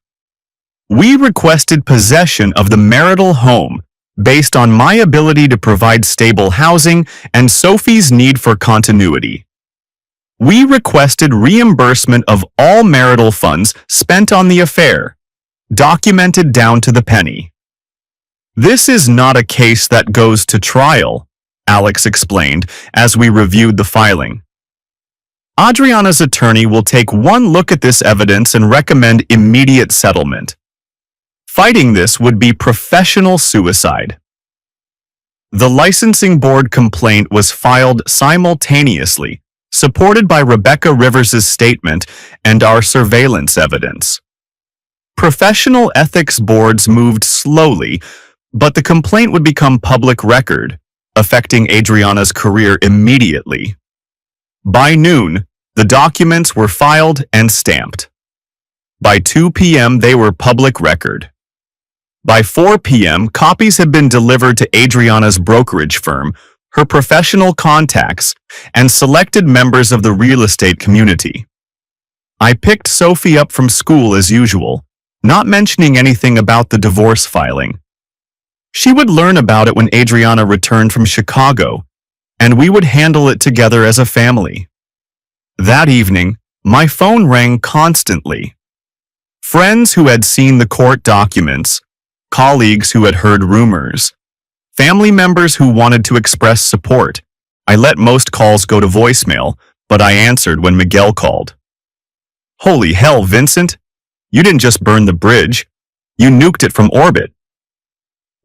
We requested possession of the marital home based on my ability to provide stable housing and Sophie's need for continuity. We requested reimbursement of all marital funds spent on the affair, documented down to the penny. This is not a case that goes to trial, Alex explained as we reviewed the filing. Adriana's attorney will take one look at this evidence and recommend immediate settlement. Fighting this would be professional suicide. The licensing board complaint was filed simultaneously, supported by Rebecca Rivers' statement and our surveillance evidence. Professional ethics boards moved slowly, but the complaint would become public record, affecting Adriana's career immediately. By noon, the documents were filed and stamped. By 2 p.m., they were public record. By 4 p.m., copies had been delivered to Adriana's brokerage firm, her professional contacts, and selected members of the real estate community. I picked Sophie up from school as usual, not mentioning anything about the divorce filing. She would learn about it when Adriana returned from Chicago, and we would handle it together as a family. That evening, my phone rang constantly. Friends who had seen the court documents, colleagues who had heard rumors, family members who wanted to express support. I let most calls go to voicemail, but I answered when Miguel called. Holy hell, Vincent! You didn't just burn the bridge, you nuked it from orbit.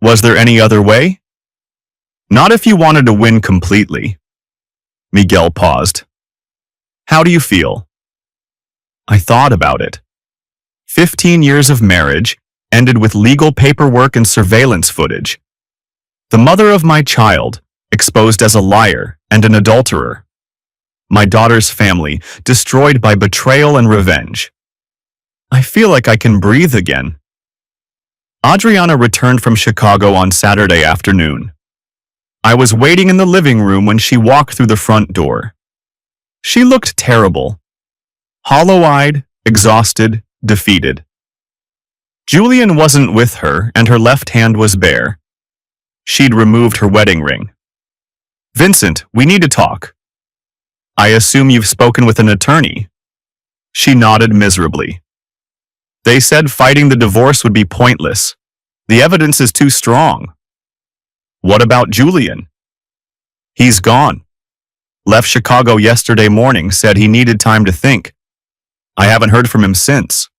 Was there any other way? Not if you wanted to win completely. Miguel paused. How do you feel? I thought about it. 15 years of marriage ended with legal paperwork and surveillance footage. The mother of my child, exposed as a liar and an adulterer. My daughter's family, destroyed by betrayal and revenge. I feel like I can breathe again. Adriana returned from Chicago on Saturday afternoon. I was waiting in the living room when she walked through the front door. She looked terrible. Hollow-eyed, exhausted, defeated. Julian wasn't with her, and her left hand was bare. She'd removed her wedding ring. Vincent, we need to talk. I assume you've spoken with an attorney. She nodded miserably. They said fighting the divorce would be pointless. The evidence is too strong. What about Julian? He's gone. Left Chicago yesterday morning, said he needed time to think. I haven't heard from him since.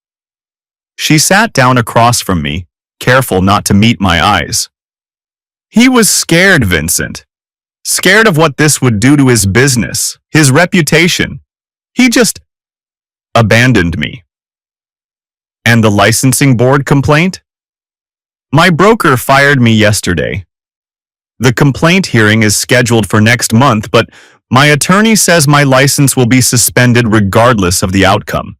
She sat down across from me, careful not to meet my eyes. He was scared, Vincent. Scared of what this would do to his business, his reputation. He just abandoned me. And the licensing board complaint? My broker fired me yesterday. The complaint hearing is scheduled for next month, but my attorney says my license will be suspended regardless of the outcome.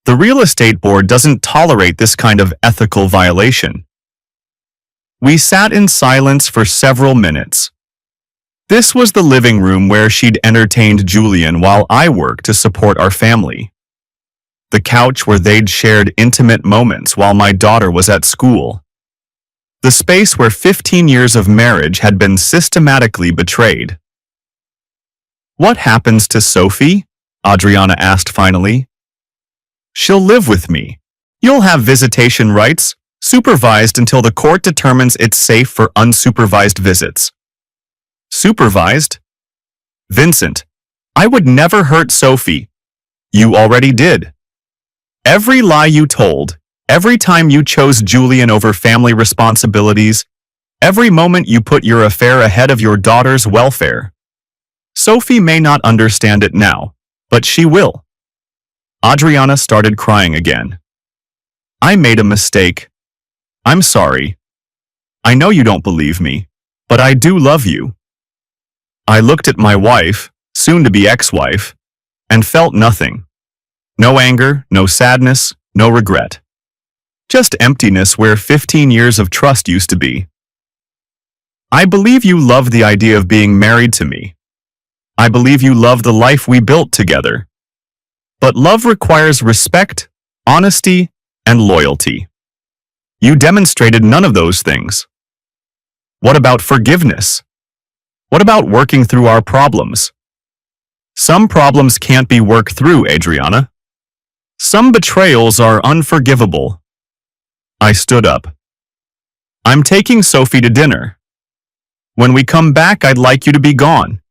The real estate board doesn't tolerate this kind of ethical violation. We sat in silence for several minutes. This was the living room where she'd entertained Julian while I worked to support our family. The couch where they'd shared intimate moments while my daughter was at school. The space where 15 years of marriage had been systematically betrayed. What happens to Sophie? Adriana asked finally. She'll live with me. You'll have visitation rights, supervised until the court determines it's safe for unsupervised visits. Supervised? Vincent, I would never hurt Sophie. You already did. Every lie you told, every time you chose Julian over family responsibilities, every moment you put your affair ahead of your daughter's welfare. Sophie may not understand it now, but she will. Adriana started crying again. I made a mistake. I'm sorry. I know you don't believe me, but I do love you. I looked at my wife, soon-to-be ex-wife, and felt nothing. No anger, no sadness, no regret. Just emptiness where 15 years of trust used to be. I believe you love the idea of being married to me. I believe you love the life we built together. But love requires respect, honesty, and loyalty. You demonstrated none of those things. What about forgiveness? What about working through our problems? Some problems can't be worked through, Adriana. Some betrayals are unforgivable. I stood up. I'm taking Sophie to dinner. When we come back, I'd like you to be gone.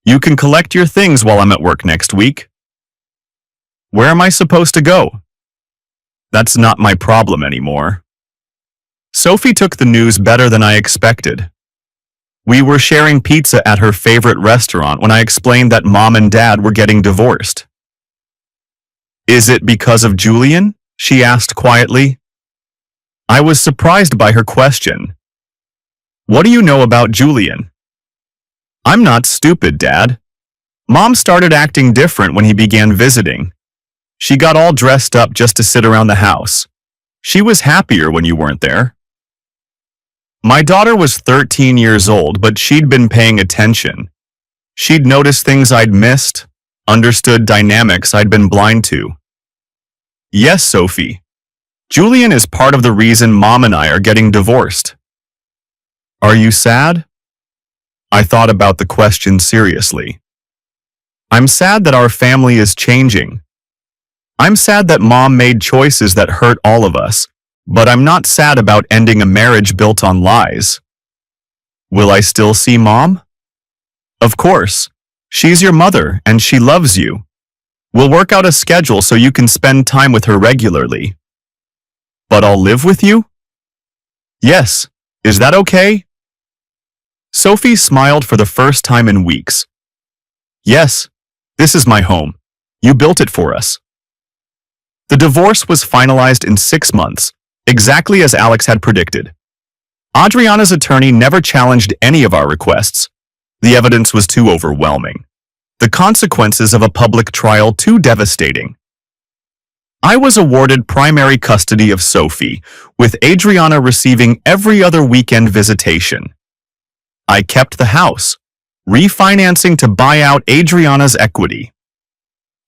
You can collect your things while I'm at work next week. Where am I supposed to go? That's not my problem anymore. Sophie took the news better than I expected. We were sharing pizza at her favorite restaurant when I explained that Mom and Dad were getting divorced. Is it because of Julian? She asked quietly. I was surprised by her question. What do you know about Julian? I'm not stupid, Dad. Mom started acting different when he began visiting. She got all dressed up just to sit around the house. She was happier when you weren't there. My daughter was 13 years old, but she'd been paying attention. She'd noticed things I'd missed, understood dynamics I'd been blind to. Yes, Sophie. Julian is part of the reason Mom and I are getting divorced. Are you sad? I thought about the question seriously. I'm sad that our family is changing. I'm sad that Mom made choices that hurt all of us, but I'm not sad about ending a marriage built on lies. Will I still see Mom? Of course. She's your mother and she loves you. We'll work out a schedule so you can spend time with her regularly. But I'll live with you? Yes. Is that okay? Sophie smiled for the first time in weeks. Yes, this is my home. You built it for us. The divorce was finalized in 6 months, exactly as Alex had predicted. Adriana's attorney never challenged any of our requests. The evidence was too overwhelming. The consequences of a public trial too devastating. I was awarded primary custody of Sophie, with Adriana receiving every other weekend visitation. I kept the house, refinancing to buy out Adriana's equity.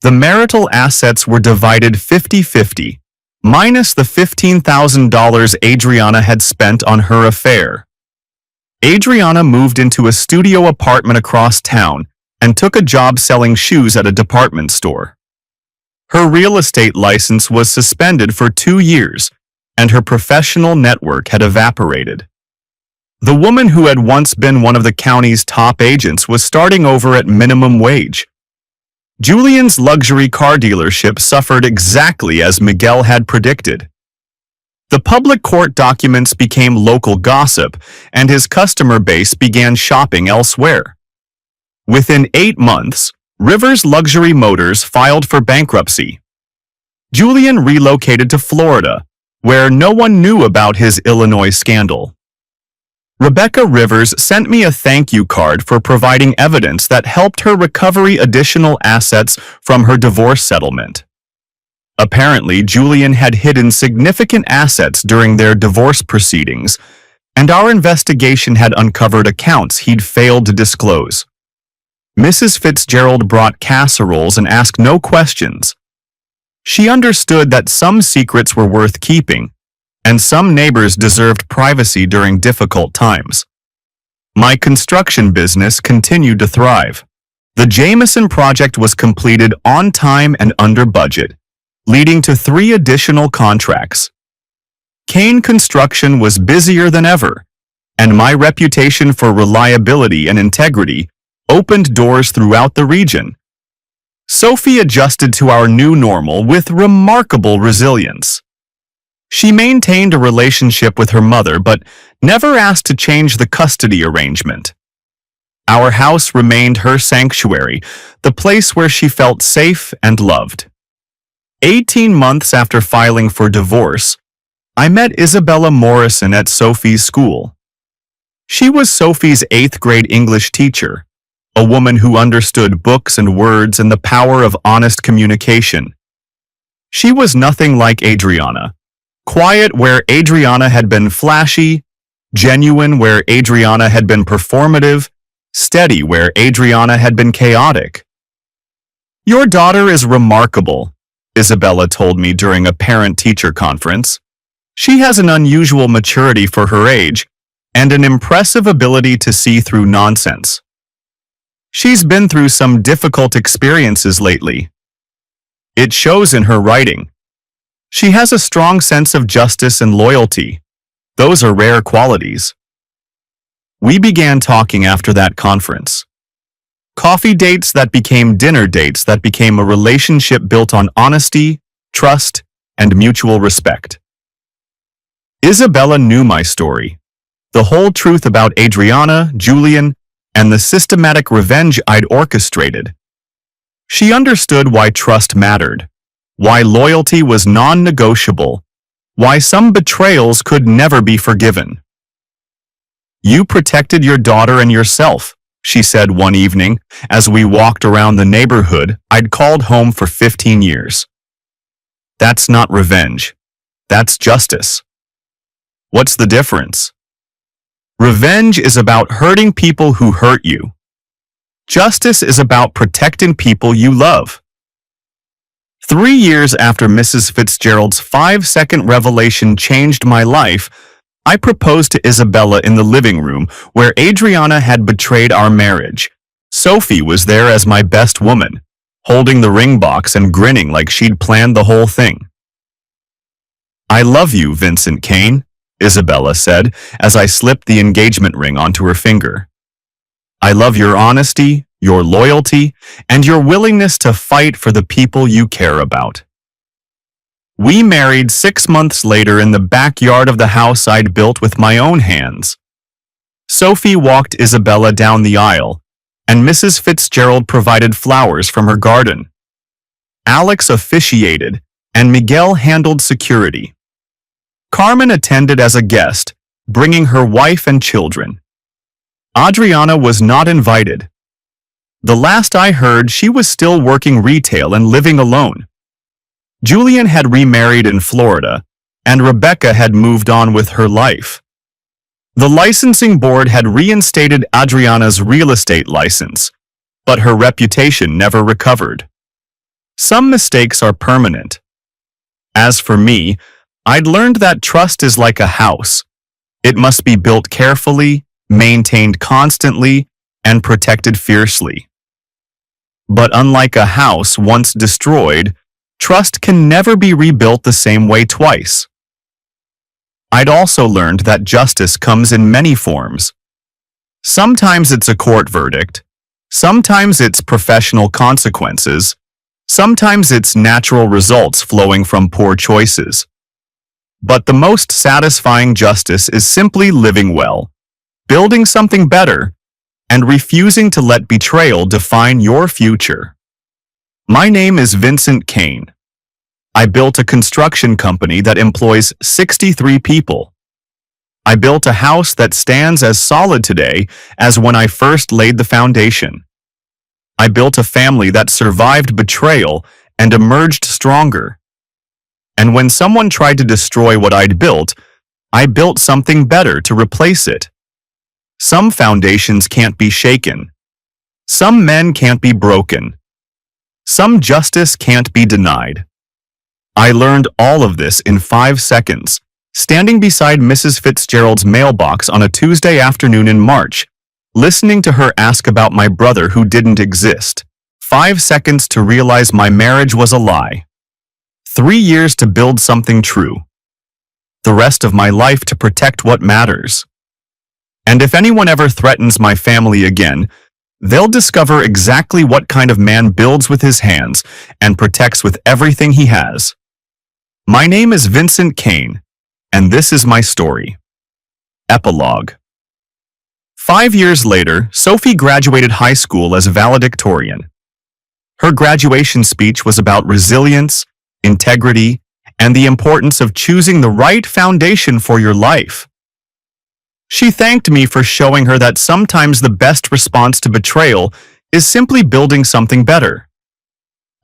The marital assets were divided 50-50, minus the $15,000 Adriana had spent on her affair. Adriana moved into a studio apartment across town and took a job selling shoes at a department store. Her real estate license was suspended for 2 years, and her professional network had evaporated. The woman who had once been one of the county's top agents was starting over at minimum wage. Julian's luxury car dealership suffered exactly as Miguel had predicted. The public court documents became local gossip, and his customer base began shopping elsewhere. Within 8 months, Rivers Luxury Motors filed for bankruptcy. Julian relocated to Florida, where no one knew about his Illinois scandal. Rebecca Rivers sent me a thank you card for providing evidence that helped her recover additional assets from her divorce settlement. Apparently, Julian had hidden significant assets during their divorce proceedings, and our investigation had uncovered accounts he'd failed to disclose. Mrs. Fitzgerald brought casseroles and asked no questions. She understood that some secrets were worth keeping, and some neighbors deserved privacy during difficult times. My construction business continued to thrive. The Jameson project was completed on time and under budget, leading to 3 additional contracts. Kane Construction was busier than ever, and my reputation for reliability and integrity opened doors throughout the region. Sophie adjusted to our new normal with remarkable resilience. She maintained a relationship with her mother but never asked to change the custody arrangement. Our house remained her sanctuary, the place where she felt safe and loved. 18 months after filing for divorce, I met Isabella Morrison at Sophie's school. She was Sophie's 8th grade English teacher, a woman who understood books and words and the power of honest communication. She was nothing like Adriana, quiet where Adriana had been flashy, genuine where Adriana had been performative, steady where Adriana had been chaotic. "Your daughter is remarkable," Isabella told me during a parent-teacher conference. "She has an unusual maturity for her age and an impressive ability to see through nonsense. She's been through some difficult experiences lately. It shows in her writing. She has a strong sense of justice and loyalty. Those are rare qualities." We began talking after that conference. Coffee dates that became dinner dates that became a relationship built on honesty, trust, and mutual respect. Isabella knew my story, the whole truth about Adriana, Julian, and the systematic revenge I'd orchestrated. She understood why trust mattered, why loyalty was non-negotiable, why some betrayals could never be forgiven. "You protected your daughter and yourself," she said one evening as we walked around the neighborhood I'd called home for 15 years. "That's not revenge. That's justice." "What's the difference?" "Revenge is about hurting people who hurt you. Justice is about protecting people you love." 3 years after Mrs. Fitzgerald's 5-second revelation changed my life, I proposed to Isabella in the living room where Adriana had betrayed our marriage. Sophie was there as my best woman, holding the ring box and grinning like she'd planned the whole thing. "I love you, Vincent Kane," Isabella said as I slipped the engagement ring onto her finger. "I love your honesty, your loyalty, and your willingness to fight for the people you care about." We married 6 months later in the backyard of the house I'd built with my own hands. Sophie walked Isabella down the aisle, and Mrs. Fitzgerald provided flowers from her garden. Alex officiated, and Miguel handled security. Carmen attended as a guest, bringing her wife and children. Adriana was not invited. The last I heard, she was still working retail and living alone. Julian had remarried in Florida, and Rebecca had moved on with her life. The licensing board had reinstated Adriana's real estate license, but her reputation never recovered. Some mistakes are permanent. As for me, I'd learned that trust is like a house. It must be built carefully, maintained constantly, and protected fiercely. But unlike a house once destroyed, trust can never be rebuilt the same way twice. I'd also learned that justice comes in many forms. Sometimes it's a court verdict, sometimes it's professional consequences, sometimes it's natural results flowing from poor choices. But the most satisfying justice is simply living well, building something better, and refusing to let betrayal define your future. My name is Vincent Kane. I built a construction company that employs 63 people. I built a house that stands as solid today as when I first laid the foundation. I built a family that survived betrayal and emerged stronger. And when someone tried to destroy what I'd built, I built something better to replace it. Some foundations can't be shaken. Some men can't be broken. Some justice can't be denied. I learned all of this in 5 seconds, standing beside Mrs. Fitzgerald's mailbox on a Tuesday afternoon in March, listening to her ask about my brother who didn't exist. 5 seconds to realize my marriage was a lie. 3 years to build something true. The rest of my life to protect what matters. And if anyone ever threatens my family again, they'll discover exactly what kind of man builds with his hands and protects with everything he has. My name is Vincent Kane, and this is my story. Epilogue. 5 years later, Sophie graduated high school as a valedictorian. Her graduation speech was about resilience, integrity, and the importance of choosing the right foundation for your life. She thanked me for showing her that sometimes the best response to betrayal is simply building something better.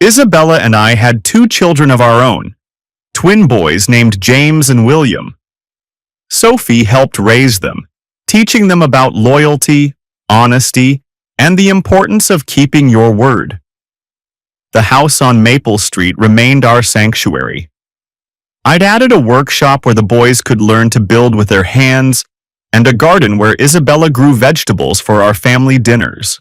Isabella and I had 2 children of our own, twin boys named James and William. Sophie helped raise them, teaching them about loyalty, honesty, and the importance of keeping your word. The house on Maple Street remained our sanctuary. I'd added a workshop where the boys could learn to build with their hands, and a garden where Isabella grew vegetables for our family dinners.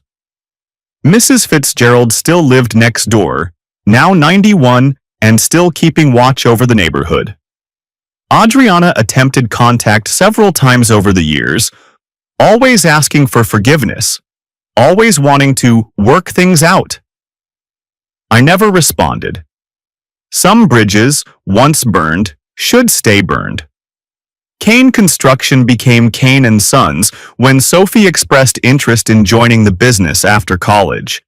Mrs. Fitzgerald still lived next door, now 91 and still keeping watch over the neighborhood. Adriana attempted contact several times over the years, always asking for forgiveness, always wanting to work things out. I never responded. Some bridges, once burned, should stay burned. Kane Construction became Kane & Sons when Sophie expressed interest in joining the business after college.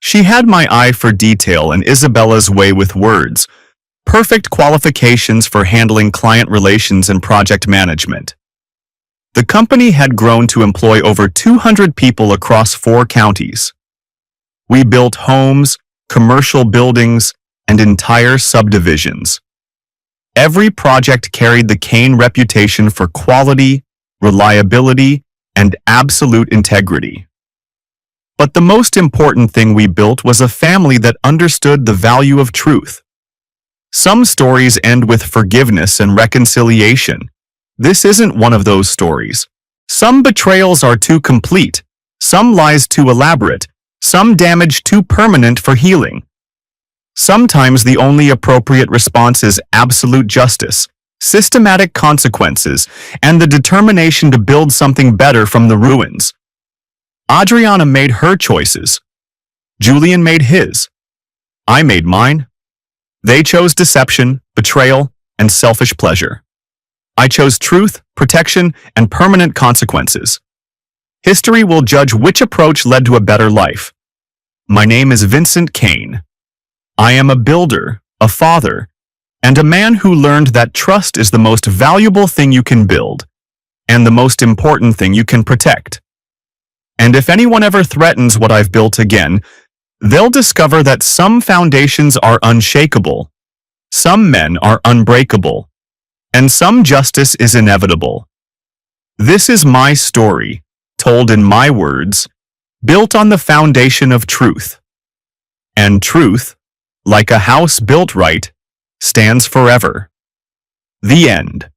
She had my eye for detail and Isabella's way with words, perfect qualifications for handling client relations and project management. The company had grown to employ over 200 people across 4 counties. We built homes, commercial buildings, and entire subdivisions. Every project carried the Kane reputation for quality, reliability, and absolute integrity. But the most important thing we built was a family that understood the value of truth. Some stories end with forgiveness and reconciliation. This isn't one of those stories. Some betrayals are too complete, some lies too elaborate, some damage too permanent for healing. Sometimes the only appropriate response is absolute justice, systematic consequences, and the determination to build something better from the ruins. Adriana made her choices. Julian made his. I made mine. They chose deception, betrayal, and selfish pleasure. I chose truth, protection, and permanent consequences. History will judge which approach led to a better life. My name is Vincent Kane. I am a builder, a father, and a man who learned that trust is the most valuable thing you can build, and the most important thing you can protect. And if anyone ever threatens what I've built again, they'll discover that some foundations are unshakable, some men are unbreakable, and some justice is inevitable. This is my story, told in my words, built on the foundation of truth. And truth, like a house built right, stands forever. The end.